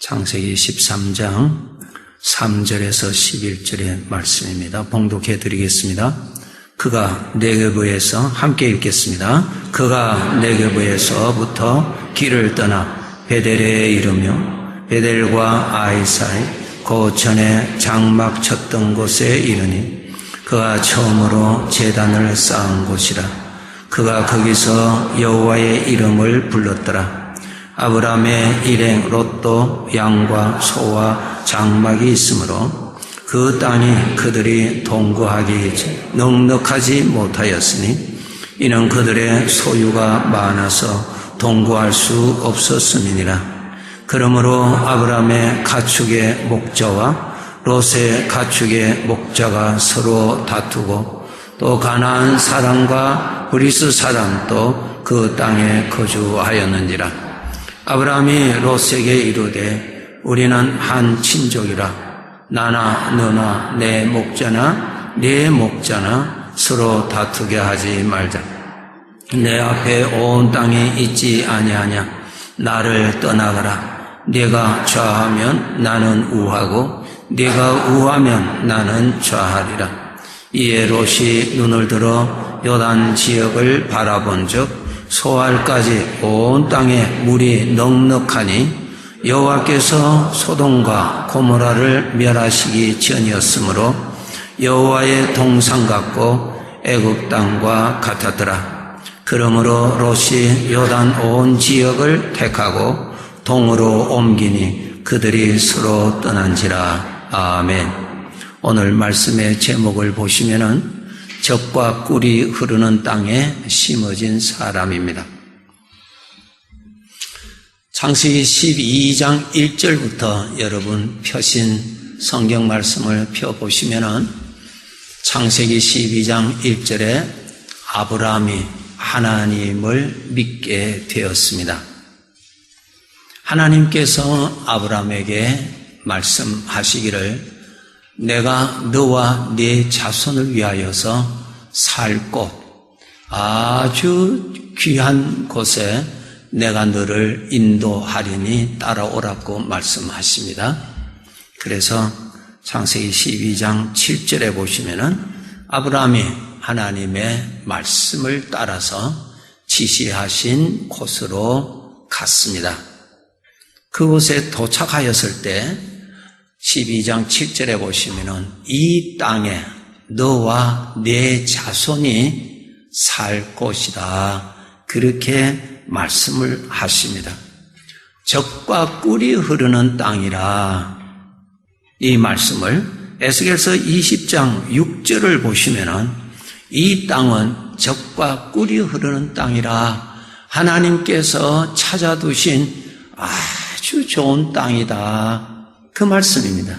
창세기 13장 3절에서 11절의 말씀입니다. 봉독해 드리겠습니다. 그가 네게브에서 함께 읽겠습니다. 그가 네게브에서부터 길을 떠나 베델에 이르며 베델과 아이 사이 그 전에 장막 쳤던 곳에 이르니 그가 처음으로 제단을 쌓은 곳이라. 그가 거기서 여호와의 이름을 불렀더라. 아브라함의 일행 롯도 양과 소와 장막이 있으므로 그 땅이 그들이 동거하기 넉넉하지 못하였으니 이는 그들의 소유가 많아서 동거할 수 없었음이니라. 그러므로 아브라함의 가축의 목자와 롯의 가축의 목자가 서로 다투고 또 가나안 사람과 브리스 사람도 그 땅에 거주하였는지라. 아브라함이 롯에게 이르되 우리는 한 친족이라. 나나 너나 내 목자나 네 목자나 서로 다투게 하지 말자. 내 앞에 온 땅이 있지 아니하냐. 나를 떠나가라. 네가 좌하면 나는 우하고 네가 우하면 나는 좌하리라. 이에 롯이 눈을 들어 요단 지역을 바라본즉 소알까지 온 땅에 물이 넉넉하니 여호와께서 소돔과 고모라를 멸하시기 전이었으므로 여호와의 동산 같고 애굽 땅과 같았더라. 그러므로 롯이 요단 온 지역을 택하고 동으로 옮기니 그들이 서로 떠난지라. 아멘. 오늘 말씀의 제목을 보시면은 젖과 꿀이 흐르는 땅에 심어진 사람입니다. 창세기 12장 1절부터 여러분 펴신 성경 말씀을 펴보시면은 창세기 12장 1절에 아브라함이 하나님을 믿게 되었습니다. 하나님께서 아브라함에게 말씀하시기를 내가 너와 네 자손을 위하여서 살 곳, 아주 귀한 곳에 내가 너를 인도하리니 따라오라고 말씀하십니다. 그래서 창세기 12장 7절에 보시면은 아브라함이 하나님의 말씀을 따라서 지시하신 곳으로 갔습니다. 그곳에 도착하였을 때 12장 7절에 보시면은 이 땅에 너와 네 자손이 살 곳이다. 그렇게 말씀을 하십니다. 젖과 꿀이 흐르는 땅이라. 이 말씀을 에스겔서 20장 6절을 보시면은 이 땅은 젖과 꿀이 흐르는 땅이라. 하나님께서 찾아두신 아주 좋은 땅이다. 그 말씀입니다.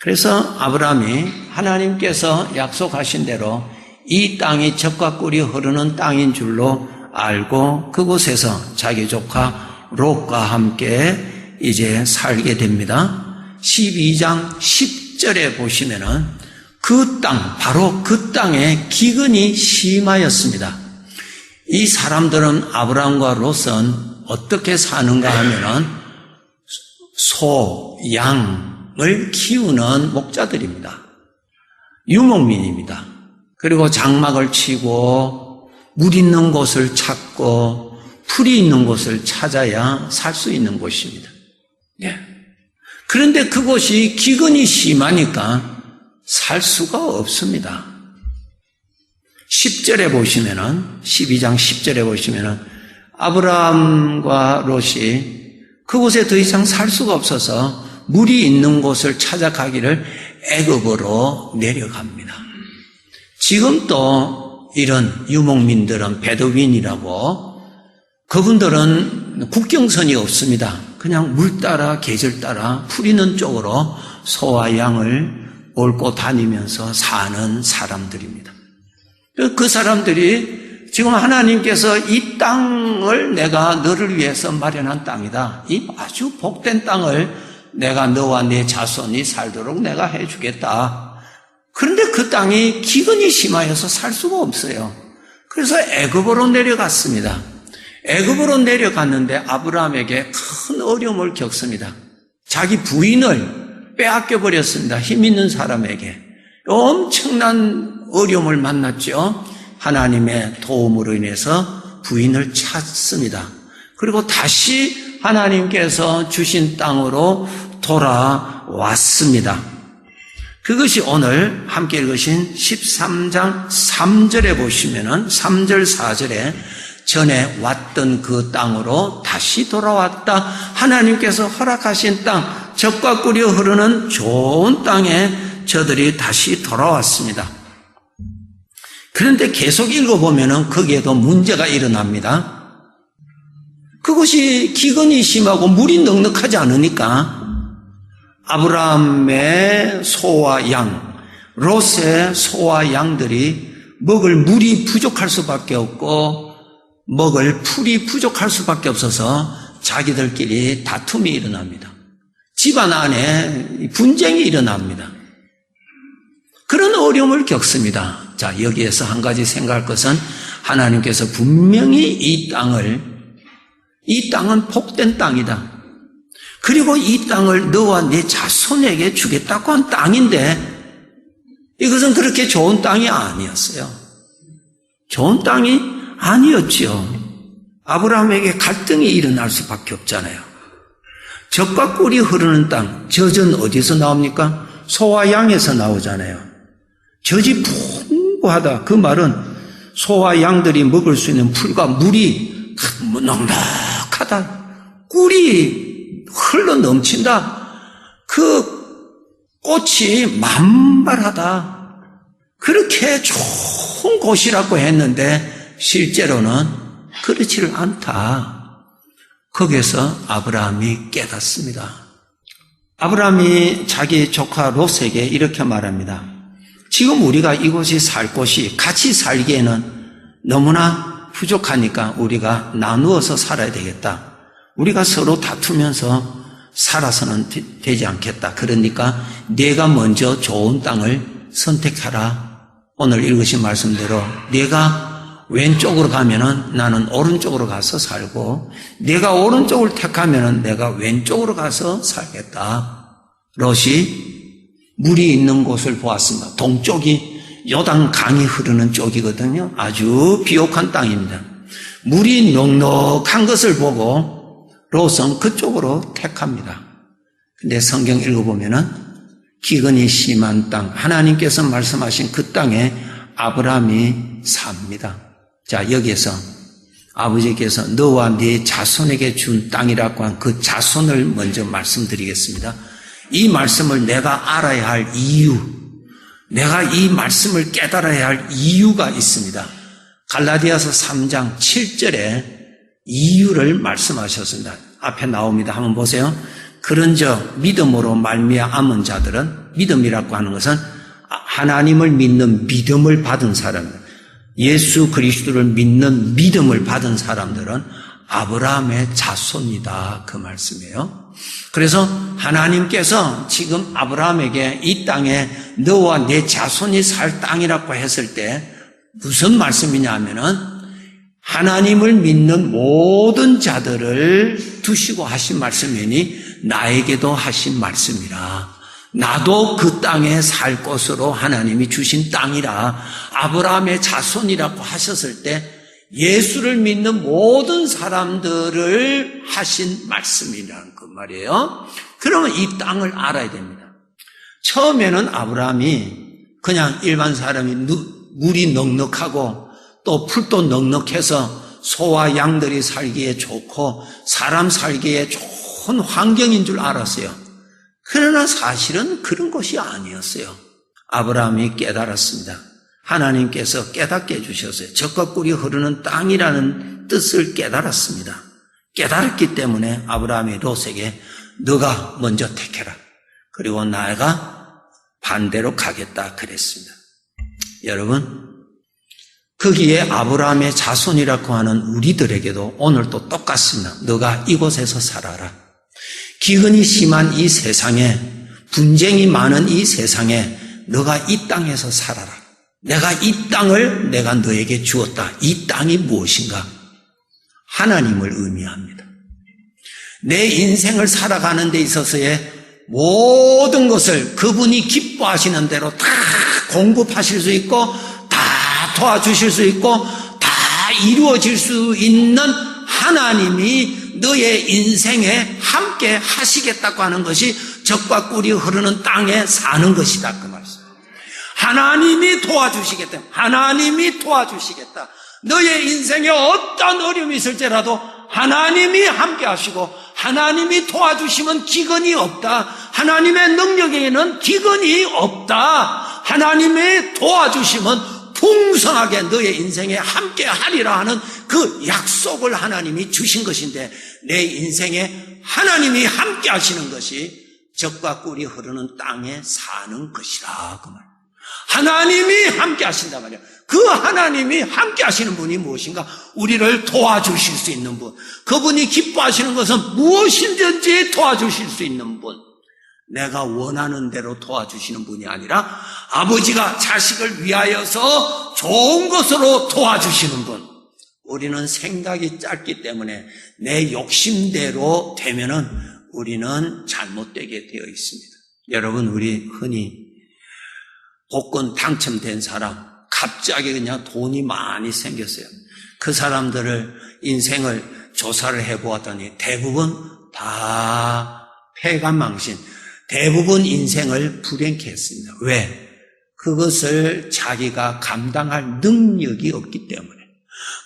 그래서 아브라함이 하나님께서 약속하신 대로 이 땅이 젖과 꿀이 흐르는 땅인 줄로 알고 그곳에서 자기 조카 롯과 함께 이제 살게 됩니다. 12장 10절에 보시면은 그 땅, 바로 그 땅에 기근이 심하였습니다. 이 사람들은 아브라함과 롯은 어떻게 사는가 하면은 소, 양을 키우는 목자들입니다. 유목민입니다. 그리고 장막을 치고 물 있는 곳을 찾고 풀이 있는 곳을 찾아야 살 수 있는 곳입니다. 예. 그런데 그곳이 기근이 심하니까 살 수가 없습니다. 10절에 보시면은 12장 10절에 보시면은 아브라함과 롯이 그곳에 더 이상 살 수가 없어서 물이 있는 곳을 찾아가기를 애굽으로 내려갑니다. 지금도 이런 유목민들은 베두인이라고 그분들은 국경선이 없습니다. 그냥 물 따라 계절 따라 풀 있는 쪽으로 소와 양을 옮고 다니면서 사는 사람들입니다. 그 사람들이 지금 하나님께서 이 땅을 내가 너를 위해서 마련한 땅이다. 이 아주 복된 땅을 내가 너와 네 자손이 살도록 내가 해주겠다. 그런데 그 땅이 기근이 심하여서 살 수가 없어요. 그래서 애굽으로 내려갔습니다. 애굽으로 내려갔는데 아브라함에게 큰 어려움을 겪습니다. 자기 부인을 빼앗겨 버렸습니다. 힘 있는 사람에게. 엄청난 어려움을 만났죠. 하나님의 도움으로 인해서 부인을 찾습니다. 그리고 다시 하나님께서 주신 땅으로 돌아왔습니다. 그것이 오늘 함께 읽으신 13장 3절에 보시면은 3절 4절에 전에 왔던 그 땅으로 다시 돌아왔다. 하나님께서 허락하신 땅, 젖과 꿀이 흐르는 좋은 땅에 저들이 다시 돌아왔습니다. 그런데 계속 읽어보면은 거기에도 문제가 일어납니다. 그것이 기근이 심하고 물이 넉넉하지 않으니까 아브라함의 소와 양, 롯의 소와 양들이 먹을 물이 부족할 수밖에 없고 먹을 풀이 부족할 수밖에 없어서 자기들끼리 다툼이 일어납니다. 집안 안에 분쟁이 일어납니다. 그런 어려움을 겪습니다. 자, 여기에서 한 가지 생각할 것은 하나님께서 분명히 이 땅은 복된 땅이다. 그리고 이 땅을 너와 네 자손에게 주겠다고 한 땅인데 이것은 그렇게 좋은 땅이 아니었어요. 좋은 땅이 아니었지요. 아브라함에게 갈등이 일어날 수밖에 없잖아요. 젖과 꿀이 흐르는 땅, 젖은 어디서 나옵니까? 소와 양에서 나오잖아요. 젖이 풍부하다. 그 말은 소와 양들이 먹을 수 있는 풀과 물이 넉넉하다. 꿀이 흘러 넘친다. 그 꽃이 만발하다. 그렇게 좋은 곳이라고 했는데 실제로는 그렇지를 않다. 거기에서 아브라함이 깨닫습니다. 아브라함이 자기 조카 롯에게 이렇게 말합니다. 지금 우리가 이곳에 살 곳이 같이 살기에는 너무나 부족하니까 우리가 나누어서 살아야 되겠다. 우리가 서로 다투면서 살아서는 되지 않겠다. 그러니까 네가 먼저 좋은 땅을 선택하라. 오늘 읽으신 말씀대로 네가 왼쪽으로 가면은 나는 오른쪽으로 가서 살고 내가 오른쪽을 택하면은 내가 왼쪽으로 가서 살겠다. 롯이 물이 있는 곳을 보았습니다. 동쪽이 요단 강이 흐르는 쪽이거든요. 아주 비옥한 땅입니다. 물이 넉넉한 것을 보고 롯은 그쪽으로 택합니다. 근데 성경 읽어보면은 기근이 심한 땅, 하나님께서 말씀하신 그 땅에 아브라함이 삽니다. 자, 여기에서 아버지께서 너와 네 자손에게 준 땅이라고 한 그 자손을 먼저 말씀드리겠습니다. 이 말씀을 내가 알아야 할 이유, 내가 이 말씀을 깨달아야 할 이유가 있습니다. 갈라디아서 3장 7절에 이유를 말씀하셨습니다. 앞에 나옵니다. 한번 보세요. 그런즉 믿음으로 말미암은 자들은, 믿음이라고 하는 것은 하나님을 믿는 믿음을 받은 사람입니다. 예수 그리스도를 믿는 믿음을 받은 사람들은 아브라함의 자손이다. 그 말씀이에요. 그래서 하나님께서 지금 아브라함에게 이 땅에 너와 내 자손이 살 땅이라고 했을 때 무슨 말씀이냐 하면은 하나님을 믿는 모든 자들을 두시고 하신 말씀이니 나에게도 하신 말씀이라. 나도 그 땅에 살 것으로 하나님이 주신 땅이라. 아브라함의 자손이라고 하셨을 때 예수를 믿는 모든 사람들을 하신 말씀이라는 그 말이에요. 그러면 이 땅을 알아야 됩니다. 처음에는 아브라함이 그냥 일반 사람이 물이 넉넉하고 또 풀도 넉넉해서 소와 양들이 살기에 좋고 사람 살기에 좋은 환경인 줄 알았어요. 그러나 사실은 그런 것이 아니었어요. 아브라함이 깨달았습니다. 하나님께서 깨닫게 해주셨어요. 젖과 꿀이 흐르는 땅이라는 뜻을 깨달았습니다. 깨달았기 때문에 아브라함이 롯에게 너가 먼저 택해라. 그리고 내가 반대로 가겠다 그랬습니다. 여러분, 거기에 아브라함의 자손이라고 하는 우리들에게도 오늘도 똑같습니다. 너가 이곳에서 살아라. 기근이 심한 이 세상에, 분쟁이 많은 이 세상에 너가 이 땅에서 살아라. 내가 이 땅을 내가 너에게 주었다. 이 땅이 무엇인가? 하나님을 의미합니다. 내 인생을 살아가는 데 있어서의 모든 것을 그분이 기뻐하시는 대로 다 공급하실 수 있고 다 도와주실 수 있고 다 이루어질 수 있는 하나님이 너의 인생에 함께 하시겠다고 하는 것이 젖과 꿀이 흐르는 땅에 사는 것이다, 그 말씀. 하나님이 도와주시겠다. 하나님이 도와주시겠다. 너의 인생에 어떤 어려움이 있을지라도 하나님이 함께 하시고 하나님이 도와주시면 기근이 없다. 하나님의 능력에는 기근이 없다. 하나님이 도와주시면 풍성하게 너의 인생에 함께 하리라 하는 그 약속을 하나님이 주신 것인데 내 인생에 하나님이 함께 하시는 것이 젖과 꿀이 흐르는 땅에 사는 것이라, 그 말. 하나님이 함께 하신단 말이야. 그 하나님이 함께 하시는 분이 무엇인가? 우리를 도와주실 수 있는 분. 그분이 기뻐하시는 것은 무엇이든지 도와주실 수 있는 분. 내가 원하는 대로 도와주시는 분이 아니라 아버지가 자식을 위하여서 좋은 것으로 도와주시는 분. 우리는 생각이 짧기 때문에 내 욕심대로 되면은 우리는 잘못되게 되어 있습니다. 여러분, 우리 흔히 복권 당첨된 사람, 갑자기 그냥 돈이 많이 생겼어요. 그 사람들을 인생을 조사를 해보았더니 대부분 다 패관망신, 대부분 인생을 불행케 했습니다. 왜? 그것을 자기가 감당할 능력이 없기 때문에,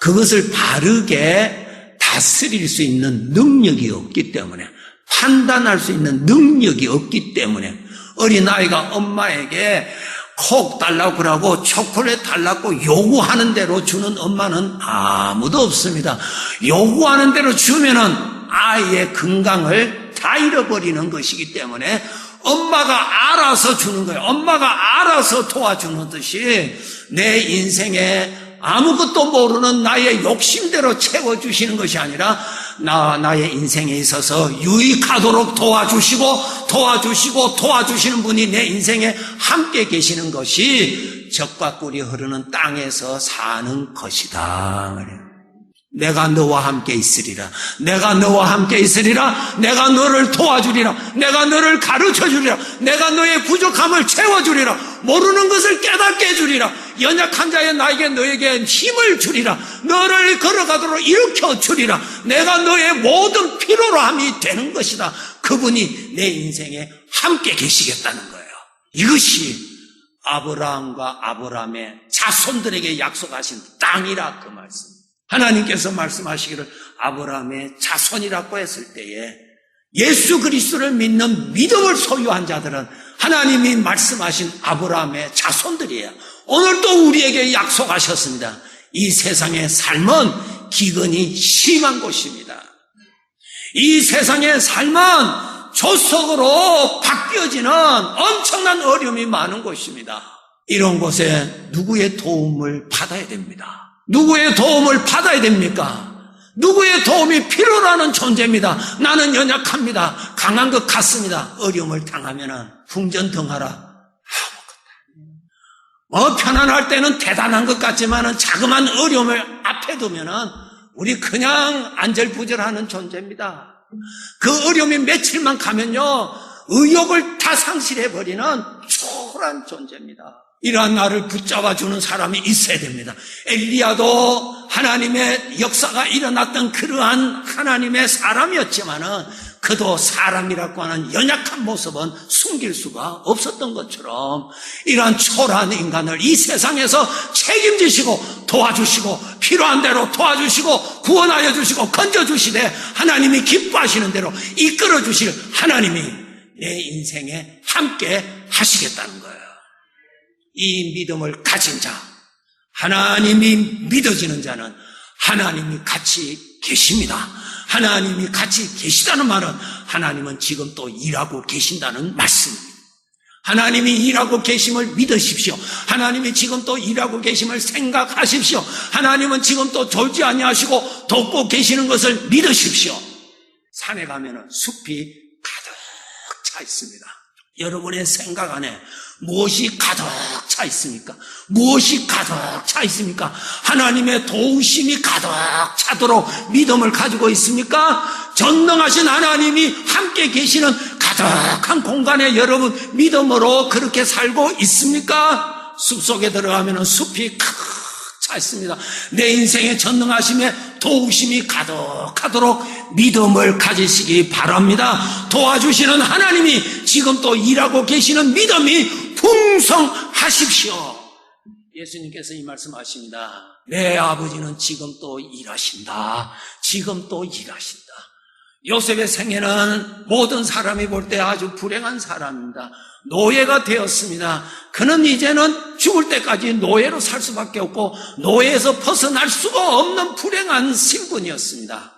그것을 바르게 다스릴 수 있는 능력이 없기 때문에, 판단할 수 있는 능력이 없기 때문에, 어린아이가 엄마에게 콕 달라고 그러고 초콜릿 달라고 요구하는 대로 주는 엄마는 아무도 없습니다. 요구하는 대로 주면은 아이의 건강을 다 잃어버리는 것이기 때문에 엄마가 알아서 주는 거예요. 엄마가 알아서 도와주는 듯이 내 인생에 아무것도 모르는 나의 욕심대로 채워주시는 것이 아니라 나의 인생에 있어서 유익하도록 도와주시는 분이 내 인생에 함께 계시는 것이 젖과 꿀이 흐르는 땅에서 사는 것이다. 내가 너와 함께 있으리라. 내가 너와 함께 있으리라. 내가 너를 도와주리라. 내가 너를 가르쳐주리라. 내가 너의 부족함을 채워주리라. 모르는 것을 깨닫게 해주리라. 연약한 자의 나에게 너에게 힘을 주리라. 너를 걸어가도록 일으켜 주리라. 내가 너의 모든 필요로함이 되는 것이다. 그분이 내 인생에 함께 계시겠다는 거예요. 이것이 아브라함과 아브라함의 자손들에게 약속하신 땅이라, 그 말씀. 하나님께서 말씀하시기를 아브라함의 자손이라고 했을 때에 예수 그리스도를 믿는 믿음을 소유한 자들은 하나님이 말씀하신 아브라함의 자손들이에요. 오늘도 우리에게 약속하셨습니다. 이 세상의 삶은 기근이 심한 곳입니다. 이 세상의 삶은 조속으로 바뀌어지는 엄청난 어려움이 많은 곳입니다. 이런 곳에 누구의 도움을 받아야 됩니다. 누구의 도움을 받아야 됩니까? 누구의 도움이 필요로 하는 존재입니다. 나는 연약합니다. 강한 것 같습니다. 어려움을 당하면 풍전등하라. 편안할 때는 대단한 것 같지만 자그마한 어려움을 앞에 두면 우리 그냥 안절부절하는 존재입니다. 그 어려움이 며칠만 가면요, 의욕을 다 상실해버리는 초라한 존재입니다. 이러한 나를 붙잡아주는 사람이 있어야 됩니다. 엘리야도 하나님의 역사가 일어났던 그러한 하나님의 사람이었지만은 그도 사람이라고 하는 연약한 모습은 숨길 수가 없었던 것처럼 이러한 초라한 인간을 이 세상에서 책임지시고 도와주시고 필요한 대로 도와주시고 구원하여 주시고 건져주시되 하나님이 기뻐하시는 대로 이끌어 주실 하나님이 내 인생에 함께 하시겠다는 거예요. 이 믿음을 가진 자, 하나님이 믿어지는 자는 하나님이 같이 계십니다. 하나님이 같이 계시다는 말은 하나님은 지금 또 일하고 계신다는 말씀입니다. 하나님이 일하고 계심을 믿으십시오. 하나님이 지금 또 일하고 계심을 생각하십시오. 하나님은 지금 또 졸지 아니하시고 돕고 계시는 것을 믿으십시오. 산에 가면은 숲이 가득 차 있습니다. 여러분의 생각 안에 무엇이 가득 차 있습니까? 무엇이 가득 차 있습니까? 하나님의 도우심이 가득 차도록 믿음을 가지고 있습니까? 전능하신 하나님이 함께 계시는 가득한 공간에 여러분 믿음으로 그렇게 살고 있습니까? 숲속에 들어가면 숲이 가득 차 있습니다. 내 인생의 전능하심에 도우심이 가득하도록 믿음을 가지시기 바랍니다. 도와주시는 하나님이 지금 또 일하고 계시는 믿음이 풍성하십시오. 예수님께서 이 말씀하십니다. 내 아버지는 지금 또 일하신다. 지금 또 일하신다. 요셉의 생애는 모든 사람이 볼 때 아주 불행한 사람입니다. 노예가 되었습니다. 그는 이제는 죽을 때까지 노예로 살 수밖에 없고 노예에서 벗어날 수가 없는 불행한 신분이었습니다.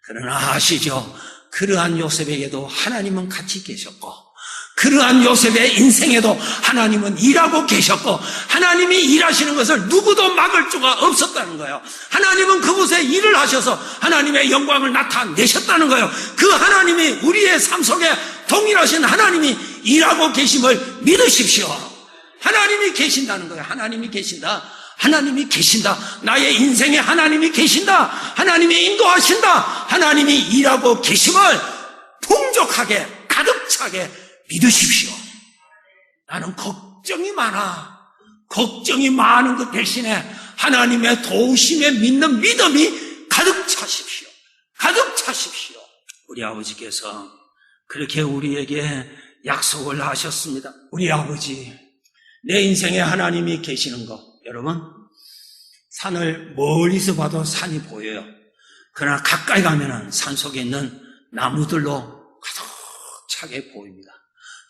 그러나 아시죠? 그러한 요셉에게도 하나님은 같이 계셨고 그러한 요셉의 인생에도 하나님은 일하고 계셨고 하나님이 일하시는 것을 누구도 막을 수가 없었다는 거예요. 하나님은 그곳에 일을 하셔서 하나님의 영광을 나타내셨다는 거예요. 그 하나님이 우리의 삶 속에 동일하신 하나님이 일하고 계심을 믿으십시오. 하나님이 계신다는 거예요. 하나님이 계신다. 하나님이 계신다. 나의 인생에 하나님이 계신다. 하나님이 인도하신다. 하나님이 일하고 계심을 풍족하게 가득 차게 믿으십시오. 나는 걱정이 많아. 걱정이 많은 것 대신에 하나님의 도우심에 믿는 믿음이 가득 차십시오. 가득 차십시오. 우리 아버지께서 그렇게 우리에게 약속을 하셨습니다. 우리 아버지, 내 인생에 하나님이 계시는 것. 여러분, 산을 멀리서 봐도 산이 보여요. 그러나 가까이 가면은 산 속에 있는 나무들로 가득 차게 보입니다.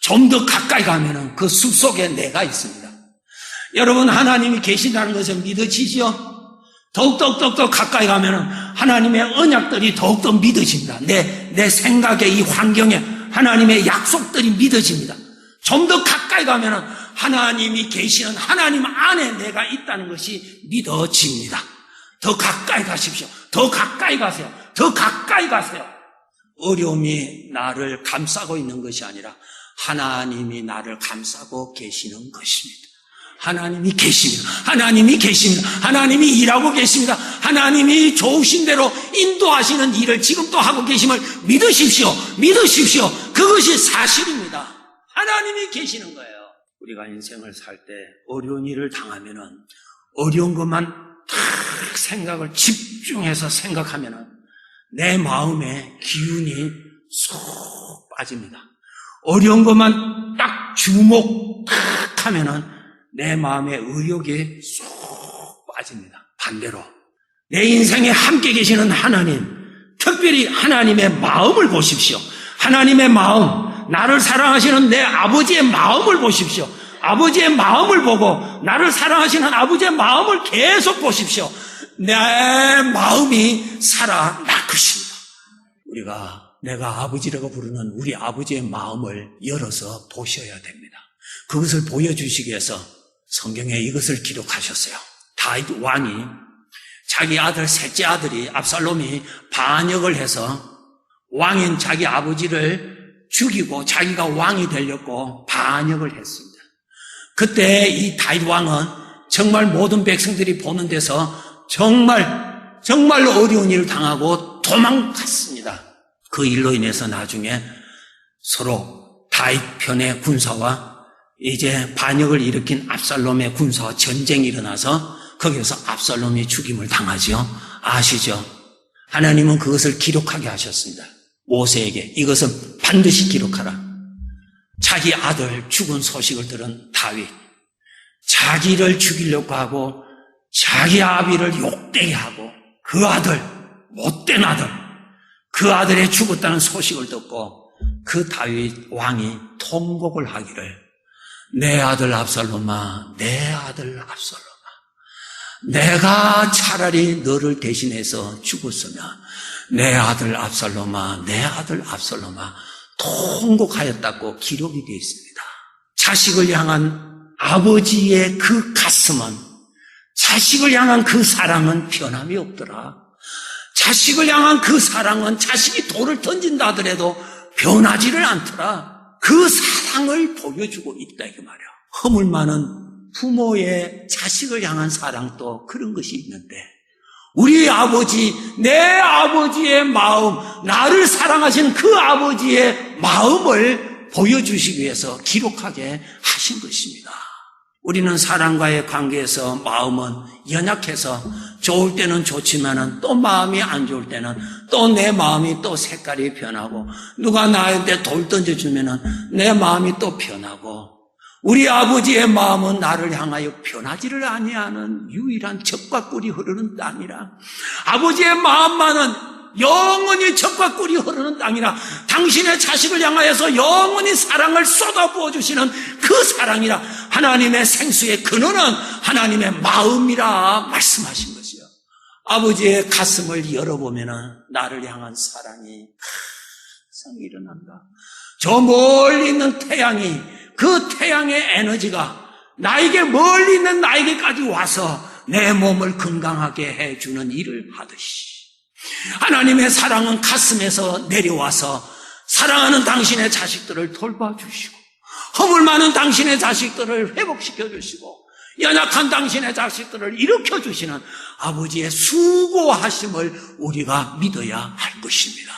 좀 더 가까이 가면은 그 숲속에 내가 있습니다. 여러분, 하나님이 계신다는 것을 믿으시죠? 더욱더 가까이 가면은 하나님의 언약들이 더욱더 믿어집니다. 내 생각의 이 환경에 하나님의 약속들이 믿어집니다. 좀 더 가까이 가면은 하나님이 계시는 하나님 안에 내가 있다는 것이 믿어집니다. 더 가까이 가십시오. 더 가까이 가세요. 더 가까이 가세요. 어려움이 나를 감싸고 있는 것이 아니라 하나님이 나를 감싸고 계시는 것입니다. 하나님이 계십니다. 하나님이 계십니다. 하나님이 일하고 계십니다. 하나님이 좋으신 대로 인도하시는 일을 지금 또 하고 계심을 믿으십시오. 믿으십시오. 그것이 사실입니다. 하나님이 계시는 거예요. 우리가 인생을 살 때 어려운 일을 당하면은 어려운 것만 딱 생각을 집중해서 생각하면은 내 마음에 기운이 쏙 빠집니다. 어려운 것만 딱 주목 딱 하면은 내 마음의 의욕이 쏙 빠집니다. 반대로 내 인생에 함께 계시는 하나님, 특별히 하나님의 마음을 보십시오. 하나님의 마음, 나를 사랑하시는 내 아버지의 마음을 보십시오. 아버지의 마음을 보고 나를 사랑하시는 아버지의 마음을 계속 보십시오. 내 마음이 살아날 것입니다. 우리가 내가 아버지라고 부르는 우리 아버지의 마음을 열어서 보셔야 됩니다. 그것을 보여주시기 위해서 성경에 이것을 기록하셨어요. 다윗 왕이 자기 아들, 셋째 아들이 압살롬이 반역을 해서 왕인 자기 아버지를 죽이고 자기가 왕이 되려고 반역을 했습니다. 그때 이 다윗 왕은 정말 모든 백성들이 보는 데서 정말로 어려운 일을 당하고 도망갔습니다. 그 일로 인해서 나중에 서로 다윗 편의 군사와 이제 반역을 일으킨 압살롬의 군사와 전쟁이 일어나서 거기서 압살롬이 죽임을 당하죠. 아시죠? 하나님은 그것을 기록하게 하셨습니다. 모세에게 이것은 반드시 기록하라. 자기 아들 죽은 소식을 들은 다윗, 자기를 죽이려고 하고 자기 아비를 욕되게 하고 그 아들, 못된 아들, 그 아들이 죽었다는 소식을 듣고 그 다윗 왕이 통곡을 하기를, 내 아들 압살롬아, 내 아들 압살롬아, 내가 차라리 너를 대신해서 죽었으면 내 아들 압살롬아, 내 아들 압살롬아 통곡하였다고 기록이 되어 있습니다. 자식을 향한 아버지의 그 가슴은, 자식을 향한 그 사랑은 변함이 없더라. 자식을 향한 그 사랑은 자식이 돌을 던진다 하더라도 변하지를 않더라. 그 사랑을 보여주고 있다 이 말이야. 허물 많은 부모의 자식을 향한 사랑도 그런 것이 있는데 우리 아버지, 내 아버지의 마음, 나를 사랑하신 그 아버지의 마음을 보여주시기 위해서 기록하게 하신 것입니다. 우리는 사람과의 관계에서 마음은 연약해서 좋을 때는 좋지만은 또 마음이 안 좋을 때는 또 내 마음이 또 색깔이 변하고 누가 나한테 돌 던져주면은 내 마음이 또 변하고 우리 아버지의 마음은 나를 향하여 변하지를 아니하는 유일한 젖과 꿀이 흐르는 땅이라. 아버지의 마음만은 영원히 젖과 꿀이 흐르는 땅이라. 당신의 자식을 향하여서 영원히 사랑을 쏟아부어 주시는 그 사랑이라. 하나님의 생수의 근원은 하나님의 마음이라 말씀하신 것이요. 아버지의 가슴을 열어보면 나를 향한 사랑이 항상 일어난다. 저 멀리 있는 태양이, 그 태양의 에너지가 나에게 멀리 있는 나에게까지 와서 내 몸을 건강하게 해주는 일을 하듯이 하나님의 사랑은 가슴에서 내려와서 사랑하는 당신의 자식들을 돌봐주시고 허물 많은 당신의 자식들을 회복시켜주시고 연약한 당신의 자식들을 일으켜주시는 아버지의 수고하심을 우리가 믿어야 할 것입니다.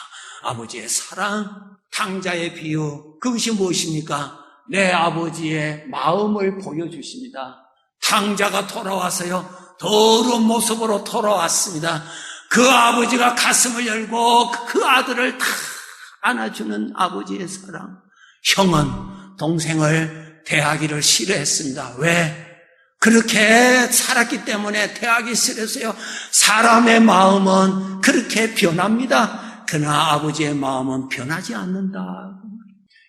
아버지의 사랑, 탕자의 비유, 그것이 무엇입니까? 내 아버지의 마음을 보여주십니다. 탕자가 돌아와서요, 더러운 모습으로 돌아왔습니다. 그 아버지가 가슴을 열고 그 아들을 다 안아주는 아버지의 사랑. 형은 동생을 대하기를 싫어했습니다. 왜? 그렇게 살았기 때문에 대하기 싫어서요. 사람의 마음은 그렇게 변합니다. 그러나 아버지의 마음은 변하지 않는다.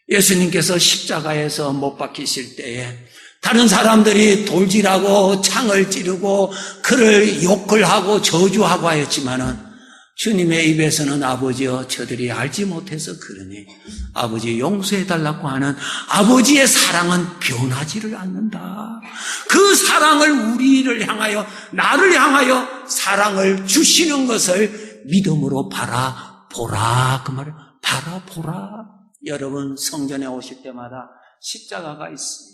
예수님께서 십자가에서 못 박히실 때에 다른 사람들이 돌질하고 창을 찌르고 그를 욕을 하고 저주하고 하였지만은 주님의 입에서는 아버지여 저들이 알지 못해서 그러니 아버지 용서해달라고 하는 아버지의 사랑은 변하지를 않는다. 그 사랑을 우리를 향하여 나를 향하여 사랑을 주시는 것을 믿음으로 바라보라. 그 말을 바라보라. 여러분 성전에 오실 때마다 십자가가 있습니다.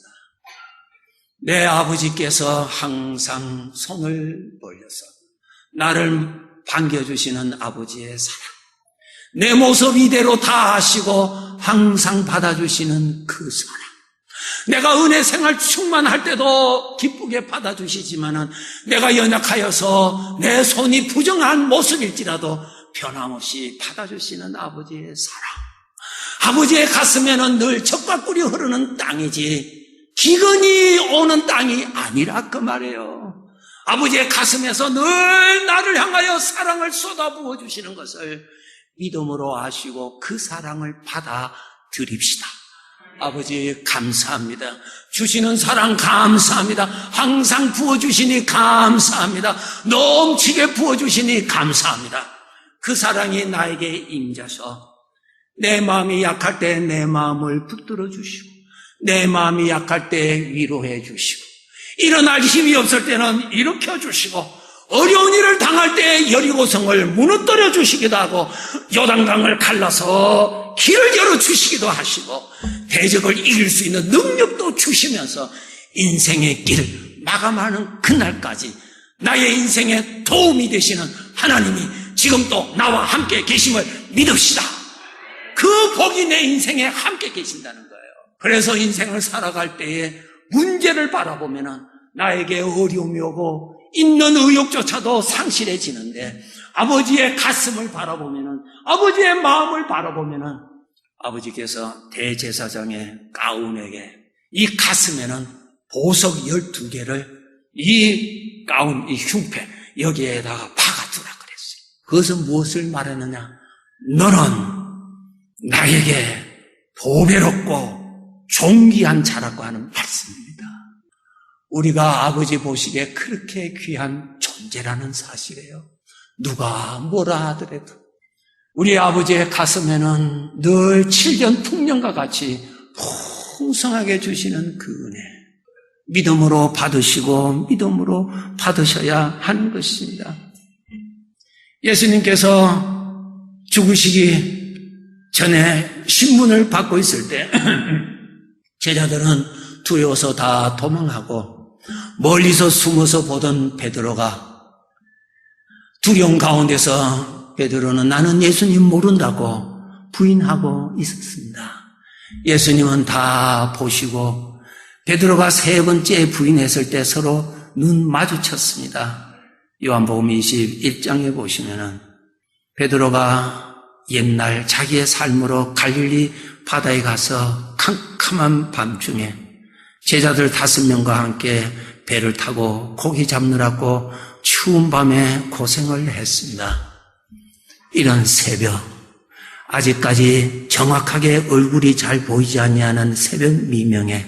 내 아버지께서 항상 손을 벌려서 나를 반겨주시는 아버지의 사랑, 내 모습 이대로 다 아시고 항상 받아주시는 그 사랑, 내가 은혜 생활 충만할 때도 기쁘게 받아주시지만은 내가 연약하여서 내 손이 부정한 모습일지라도 변함없이 받아주시는 아버지의 사랑. 아버지의 가슴에는 늘 젖과 꿀이 흐르는 땅이지 기근이 오는 땅이 아니라 그 말이에요. 아버지의 가슴에서 늘 나를 향하여 사랑을 쏟아부어 주시는 것을 믿음으로 아시고 그 사랑을 받아들입시다. 아버지 감사합니다. 주시는 사랑 감사합니다. 항상 부어주시니 감사합니다. 넘치게 부어주시니 감사합니다. 그 사랑이 나에게 임자서 내 마음이 약할 때 내 마음을 붙들어 주시고 내 마음이 약할 때 위로해 주시고 일어날 힘이 없을 때는 일으켜 주시고 어려운 일을 당할 때 여리고성을 무너뜨려 주시기도 하고 요단강을 갈라서 길을 열어주시기도 하시고 대적을 이길 수 있는 능력도 주시면서 인생의 길을 마감하는 그날까지 나의 인생에 도움이 되시는 하나님이 지금도 나와 함께 계심을 믿읍시다. 그 복이 내 인생에 함께 계신다는 거예요. 그래서 인생을 살아갈 때에 문제를 바라보면 나에게 어려움이 오고 있는 의욕조차도 상실해지는데 아버지의 가슴을 바라보면 아버지의 마음을 바라보면 아버지께서 대제사장의 가운에게 이 가슴에는 보석 12개를 이 가운, 이 흉패 여기에다가 박아두라 그랬어요. 그것은 무엇을 말하느냐? 너는 나에게 보배롭고 존귀한 자라고 하는 말씀입니다. 우리가 아버지 보시기에 그렇게 귀한 존재라는 사실이에요. 누가 뭐라 하더라도 우리 아버지의 가슴에는 늘 7년 풍년과 같이 풍성하게 주시는 그 은혜, 믿음으로 받으시고 믿음으로 받으셔야 하는 것입니다. 예수님께서 죽으시기 전에 신문을 받고 있을 때 제자들은 두려워서 다 도망하고 멀리서 숨어서 보던 베드로가 두려움 가운데서 베드로는 나는 예수님 모른다고 부인하고 있었습니다. 예수님은 다 보시고 베드로가 세 번째 부인했을 때 서로 눈 마주쳤습니다. 요한복음 21장에 보시면은 베드로가 옛날 자기의 삶으로 갈릴리 바다에 가서 캄캄한 밤중에 제자들 5명과 함께 배를 타고 고기 잡느라고 추운 밤에 고생을 했습니다. 이런 새벽, 아직까지 정확하게 얼굴이 잘 보이지 아니하는 새벽 미명에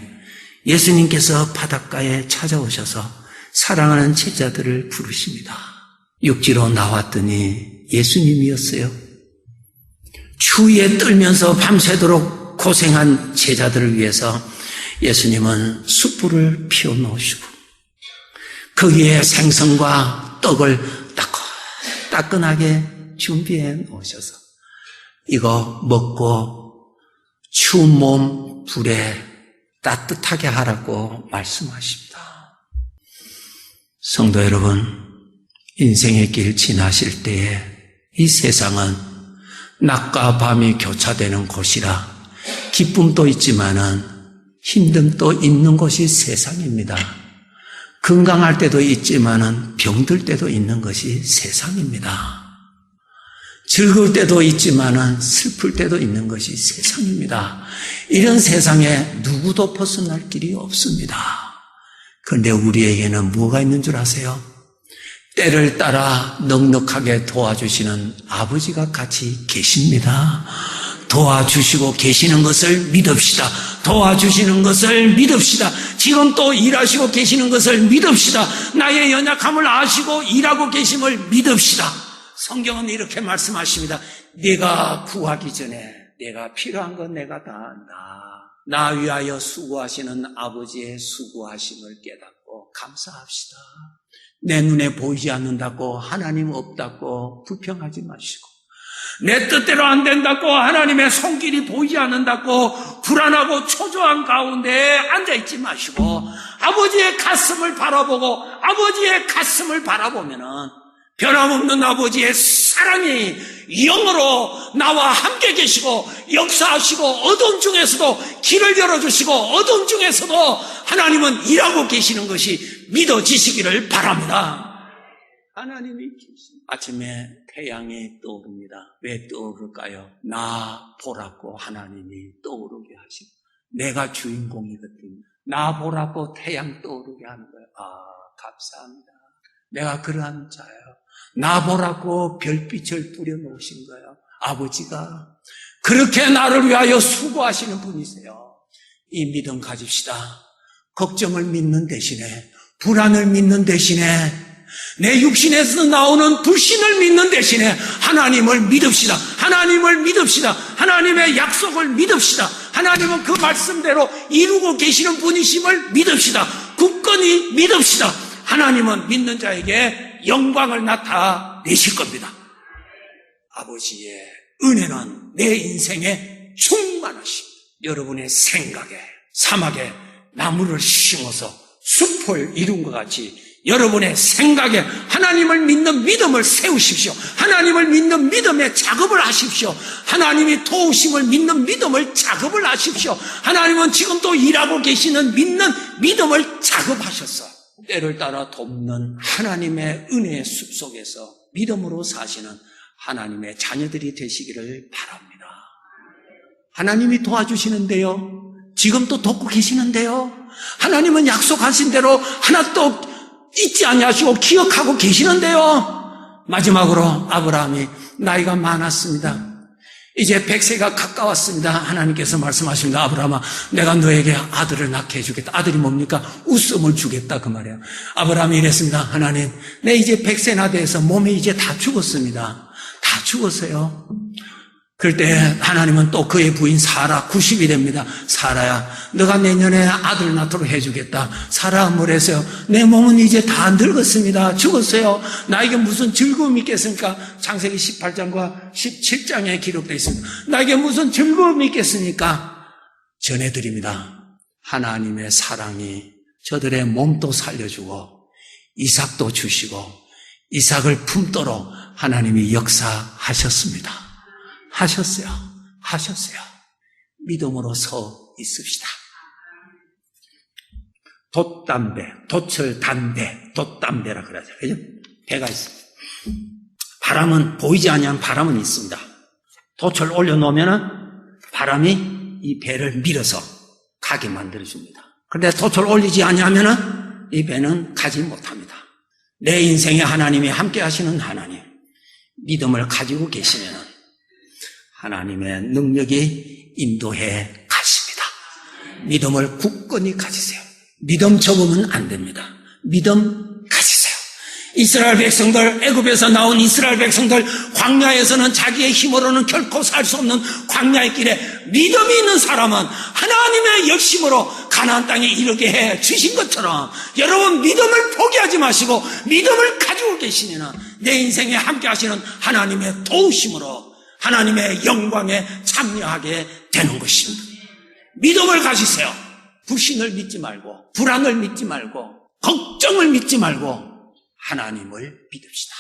예수님께서 바닷가에 찾아오셔서 사랑하는 제자들을 부르십니다. 육지로 나왔더니 예수님이었어요. 추위에 떨면서 밤새도록 고생한 제자들을 위해서 예수님은 숯불을 피워놓으시고 거기에 생선과 떡을 따끈하게 준비해 놓으셔서 이거 먹고 추운 몸 불에 따뜻하게 하라고 말씀하십니다. 성도 여러분, 인생의 길 지나실 때에 이 세상은 낮과 밤이 교차되는 곳이라 기쁨도 있지만은 힘듦도 있는 곳이 세상입니다. 건강할 때도 있지만은 병들 때도 있는 것이 세상입니다. 즐거울 때도 있지만은 슬플 때도 있는 것이 세상입니다. 이런 세상에 누구도 벗어날 길이 없습니다. 그런데 우리에게는 뭐가 있는 줄 아세요? 때를 따라 넉넉하게 도와주시는 아버지가 같이 계십니다. 도와주시고 계시는 것을 믿읍시다. 도와주시는 것을 믿읍시다. 지금 또 일하시고 계시는 것을 믿읍시다. 나의 연약함을 아시고 일하고 계심을 믿읍시다. 성경은 이렇게 말씀하십니다. 네가 구하기 전에 내가 필요한 건 내가 다 안다. 나 위하여 수고하시는 아버지의 수고하심을 깨닫고 감사합시다. 내 눈에 보이지 않는다고 하나님 없다고 불평하지 마시고 내 뜻대로 안 된다고 하나님의 손길이 보이지 않는다고 불안하고 초조한 가운데 앉아있지 마시고 아버지의 가슴을 바라보고 아버지의 가슴을 바라보면은 변함없는 아버지의 사랑이 영으로 나와 함께 계시고 역사하시고 어둠 중에서도 길을 열어주시고 어둠 중에서도 하나님은 일하고 계시는 것이 믿어지시기를 바랍니다. 하나님이 계십니다. 아침에 태양이 떠오릅니다. 왜 떠오를까요? 나 보라고 하나님이 떠오르게 하십니다. 내가 주인공이거든요. 나 보라고 태양 떠오르게 하는 거예요. 감사합니다. 내가 그러한 자예요. 나 보라고 별빛을 뿌려놓으신 거예요. 아버지가 그렇게 나를 위하여 수고하시는 분이세요. 이 믿음 가집시다. 걱정을 믿는 대신에 불안을 믿는 대신에 내 육신에서 나오는 불신을 믿는 대신에 하나님을 믿읍시다. 하나님을 믿읍시다. 하나님의 약속을 믿읍시다. 하나님은 그 말씀대로 이루고 계시는 분이심을 믿읍시다. 굳건히 믿읍시다. 하나님은 믿는 자에게 영광을 나타내실 겁니다. 아버지의 은혜는 내 인생에 충만하십니다. 여러분의 생각에 사막에 나무를 심어서 숲을 이룬 것 같이 여러분의 생각에 하나님을 믿는 믿음을 세우십시오. 하나님을 믿는 믿음의 작업을 하십시오. 하나님이 도우심을 믿는 믿음을 작업을 하십시오. 하나님은 지금도 일하고 계시는 믿는 믿음을 작업하셨어. 때를 따라 돕는 하나님의 은혜의 숲속에서 믿음으로 사시는 하나님의 자녀들이 되시기를 바랍니다. 하나님이 도와주시는데요. 지금도 돕고 계시는데요. 하나님은 약속하신 대로 하나도 잊지 아니하시고 기억하고 계시는데요. 마지막으로 아브라함이 나이가 많았습니다. 이제 100세가 가까웠습니다. 하나님께서 말씀하십니다. 아브라함아, 내가 너에게 아들을 낳게 해주겠다. 아들이 뭡니까? 웃음을 주겠다 그 말이에요. 아브라함이 이랬습니다. 하나님, 내 이제 100세나 돼서 몸이 이제 다 죽었습니다. 다 죽었어요. 그럴 때 하나님은 또 그의 부인 사라 90이 됩니다. 사라야, 너가 내년에 아들 낳도록 해주겠다. 사라가 뭐랬어요? 내 몸은 이제 다 늙었습니다. 죽었어요. 나에게 무슨 즐거움이 있겠습니까? 창세기 18장과 17장에 기록되어 있습니다. 나에게 무슨 즐거움이 있겠습니까? 전해드립니다. 하나님의 사랑이 저들의 몸도 살려주고 이삭도 주시고 이삭을 품도록 하나님이 역사하셨습니다. 하셨어요. 믿음으로 서 있읍시다. 돛담배, 돛을 담배, 돛담배라 그러죠. 그죠? 배가 있습니다. 바람은 보이지 않는 바람은 있습니다. 돛을 올려놓으면 바람이 이 배를 밀어서 가게 만들어줍니다. 그런데 돛을 올리지 않으면 이 배는 가지 못합니다. 내 인생에 하나님이 함께 하시는 하나님, 믿음을 가지고 계시면 하나님의 능력이 인도해 가십니다. 믿음을 굳건히 가지세요. 믿음 접으면 안 됩니다. 믿음 가지세요. 이스라엘 백성들, 애굽에서 나온 이스라엘 백성들, 광야에서는 자기의 힘으로는 결코 살 수 없는 광야의 길에 믿음이 있는 사람은 하나님의 열심으로 가나안 땅에 이르게 해 주신 것처럼 여러분 믿음을 포기하지 마시고 믿음을 가지고 계시면 내 인생에 함께 하시는 하나님의 도우심으로 하나님의 영광에 참여하게 되는 것입니다. 믿음을 가지세요. 불신을 믿지 말고 불안을 믿지 말고 걱정을 믿지 말고 하나님을 믿읍시다.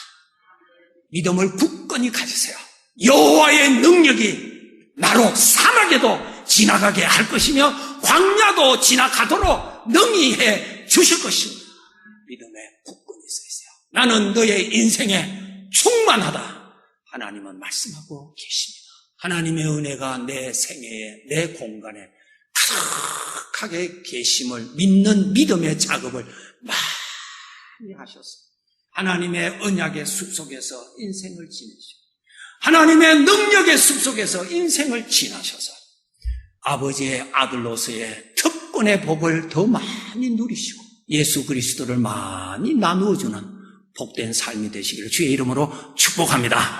믿음을 굳건히 가지세요. 여호와의 능력이 나로 사막에도 지나가게 할 것이며 광야도 지나가도록 능히 해 주실 것입니다. 믿음에 굳건히 서 있어요. 나는 너의 인생에 충만하다. 하나님은 말씀하고 계십니다. 하나님의 은혜가 내 생애에, 내 공간에 가득하게 계심을 믿는 믿음의 작업을 많이 하셨습니다. 하나님의 언약의 숲속에서 인생을 지내시고 하나님의 능력의 숲속에서 인생을 지나셔서 아버지의 아들로서의 특권의 복을 더 많이 누리시고 예수 그리스도를 많이 나누어주는 복된 삶이 되시기를 주의 이름으로 축복합니다.